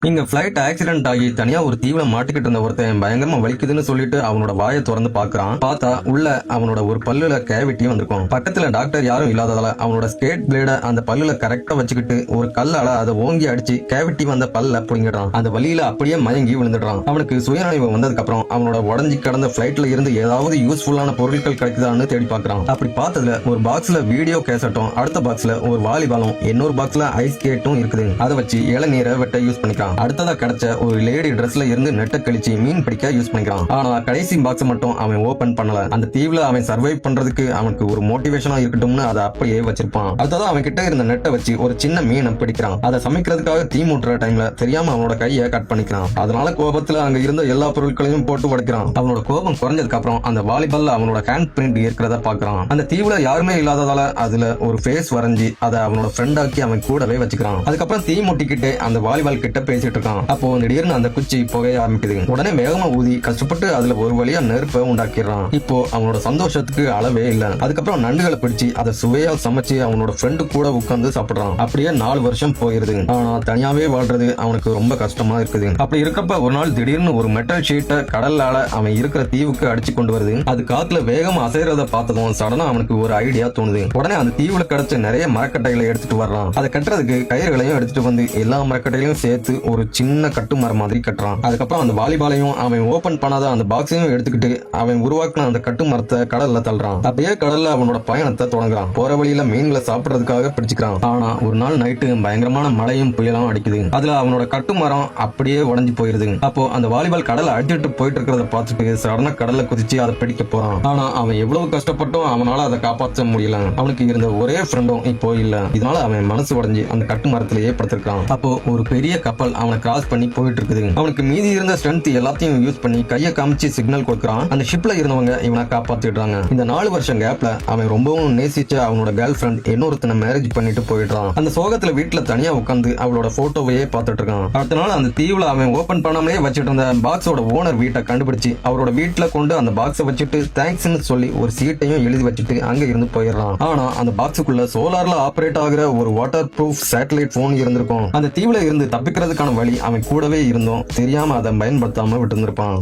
இங்க flight accident ஆகி தனியா ஒரு தீவுல மாட்டிக்கிட்டு இருந்த ஒருத்தன் பயங்கரமா வலிக்குதுன்னு சொல்லிட்டு அவனோட வாயை திறந்து பாக்குறான். பார்த்தா உள்ள அவனோட ஒரு பல்லுல கேவிட்டி வந்திருக்கும். பக்கத்துல டாக்டர் யாரும் இல்லாததால அவனோட ஸ்கேட் பிளேட அந்த பல்லுல கரெக்டா வச்சுக்கிட்டு ஒரு கல்லால அதை ஓங்கி அடிச்சு கேவிட்டி வந்த பல்ல புடிங்கிடுறான். அந்த வலியில அப்படியே மயங்கி விழுந்துடுறான். அவனுக்கு சுயநினைவு வந்ததுக்கு அப்புறம் அவனோட உடஞ்சி கடந்த பிளைட்ல இருந்து ஏதாவது யூஸ்ஃபுல்லான பொருட்கள் கிடைக்குதான்னு தேடி பாக்குறான். அப்படி பார்த்ததுல ஒரு பாக்ஸ்ல வீடியோ கேசட்டும், அடுத்த பாக்ஸ்ல ஒரு வாலிபாலும், இன்னொரு பாக்ஸ்ல ஐஸ் ஸ்கேட்டும் இருக்குது. அதை வச்சு இளநீரை வெட்ட யூஸ் பண்ணிக்கிறான். அடுத்ததா கிடைச்ச ஒரு லேடி ட்ரெஸ்ல இருந்து நெட்டை கழிச்சு மீன் பிடிக்க யூஸ் பண்ணிக்கிறான். ஆனா கடைசி பாக்ஸ் மட்டும் அவன் ஓபன் பண்ணல. அந்த தீவுல அவன் சர்வைவ் பண்றதுக்கு அவனுக்கு ஒரு மோட்டிவேஷனா இருக்கட்டும்னு அதை அப்படியே வச்சிருப்பான். அடுத்ததா அவன் கிட்ட இருந்த நெட்டை வச்சு ஒரு சின்ன மீனை பிடிக்கிறான். அதை சமைக்கிறதுக்காக தீ மூட்டுற டைம்ல தெரியாம அவனோட கையை கட் பண்ணிக்கிறான். அதனால கோபத்துல அங்க இருந்த எல்லா பொருட்களையும் போட்டு உடைக்கிறான். அவனோட கோபம் குறைஞ்சதுக்கு அப்புறம் அந்த வாலிபால்ல அவனோட ஹேண்ட் பிரிண்ட் இருக்கிறத பாக்குறான். அந்த தீவுல யாருமே இல்லாததால அதுல ஒரு ஃபேஸ் வரைஞ்சி அதை அவனோட ஃப்ரெண்ட் ஆக்கி அவன் கூடவே வச்சுக்கிறான். அதுக்கப்புறம் தீ மூட்டிக்கிட்டே அந்த வாலிபால் கிட்ட பேசிட்டு இருக்கான். அப்போ திடீர்னு அந்த குச்சி புகைய ஆரம்பிக்குது. உடனே வேகமா ஊதி கஷ்டப்பட்டு அதுல ஒரு வழியா நெருப்பை உண்டாக்கிடுறான். இப்போ அவனோட சந்தோஷத்துக்கு அளவே இல்ல. அதுக்கப்புறம் நண்டுகளை பிடிச்சு அதை சுவையா சமைச்சு அவனோட ஃப்ரெண்டு கூட உட்கார்ந்து சாப்பிடுறான். அப்படியே 4 வருஷம் போயிருது. ஆனா தனியாவே வாழ்றது அவனுக்கு ரொம்ப கஷ்டமா இருக்குது. அப்படி இருக்கப்ப ஒரு நாள் திடீர்னு ஒரு மெட்டல் ஷீட்டை கடலால அவன் இருக்கிற தீவுக்கு அடிச்சு கொண்டு வருது. அது காத்துல வேகமா அசைறத பார்த்ததும் சடனா அவனுக்கு ஒரு ஐடியா தோணுது. உடனே அந்த தீவுல கிடைச்ச நிறைய மரக்கட்டைகளை எடுத்துட்டு வர்றான். அதை கட்டுறதுக்கு கயிறுகளையும் எடுத்துட்டு வந்து எல்லா மரக்கட்டைகளையும் சேர்த்து ஒரு சின்ன கட்டு மரம் மாதிரி கட்டுறான். அதுக்கப்புறம் அந்த வாலிபாலையும் அவன் ஓபன் பண்ணாத அந்த பாக்ஸையும் எடுத்துக்கிட்டு அவன் உருவாக்கின அந்த கட்டு மரத்தை கடல்ல தள்ளுறான். அப்படியே கடல்ல அவனோட பயணத்தை தொடங்குறான். போற வழியில மீன்களை சாப்பிடுறதுக்காக பிடிச்சுக்கிறான். ஆனா ஒரு நாள் நைட்டு பயங்கரமான மழையும் புயலும் அடிக்குது. அதுல அவனோட கட்டு மரம் அப்படியே உடைஞ்சு போயிருது. அப்போ அந்த வாலிபால் கடலை அடிச்சுட்டு போயிட்டு இருக்கிறத பார்த்துட்டு சடனா கடல்ல குதிச்சு அதை பிடிக்க போறான். ஆனா அவன் எவ்வளவு கஷ்டப்பட்டும் அவனால அதை காப்பாற்ற முடியல. அவனுக்கு இருந்த ஒரே ஃப்ரெண்டும் இப்போ இல்ல. இதனால அவன் மனசு உடைஞ்சு அந்த கட்டு மரத்திலேயே படுத்திருக்கான். அப்போ ஒரு பெரிய கப்பல் அவனை கிராஸ் பண்ணி போயிட்டு இருக்குது. அவனுக்கு மீதி இருந்த ஸ்ட்ரென்த் எல்லாத்தையும் யூஸ் பண்ணி கையை காமிச்சு சிக்னல் கொடுக்கறான். அந்த ஷிப்ல இருந்தவங்க இவனை காப்பாத்திடுறாங்க. இந்த 4 வருஷம் கேப்ல அவன் ரொம்பவும் நேசிச்ச அவனோட கேர்ள் ஃப்ரெண்ட் இன்னொருத்தனை மேரேஜ் பண்ணிட்டு போயிடுறான். அந்த சோகத்துல வீட்டுல தனியா உட்காந்து அவளோட போட்டோவையே பார்த்துட்டு இருக்கான். அடுத்த நாள் அந்த தீவுல அவன் ஓபன் பண்ணாமலே வச்சுட்டு இருந்த பாக்ஸோட ஓனர் வீட்டை கண்டுபிடிச்சு அவரோட வீட்டுல கொண்டு அந்த பாக்ஸை வச்சுட்டு தேங்க்ஸ்ன்னு சொல்லி ஒரு சீட்டையும் எழுதி வச்சுட்டு அங்க இருந்து போயிடுறான். ஆனா அந்த பாக்ஸுக்குள்ள சோலார்ல ஆபரேட் ஆகிற ஒரு வாட்டர் ப்ரூஃப் சேட்டலைட் போன் இருந்திருக்கும். அந்த தீவுல இருந்து தப்பிக்கிறதுக்கான வழி அவன் கூடவே இருந்தோம் தெரியாம அதை பயன்படுத்தாம விட்டு இருந்திருப்பான்.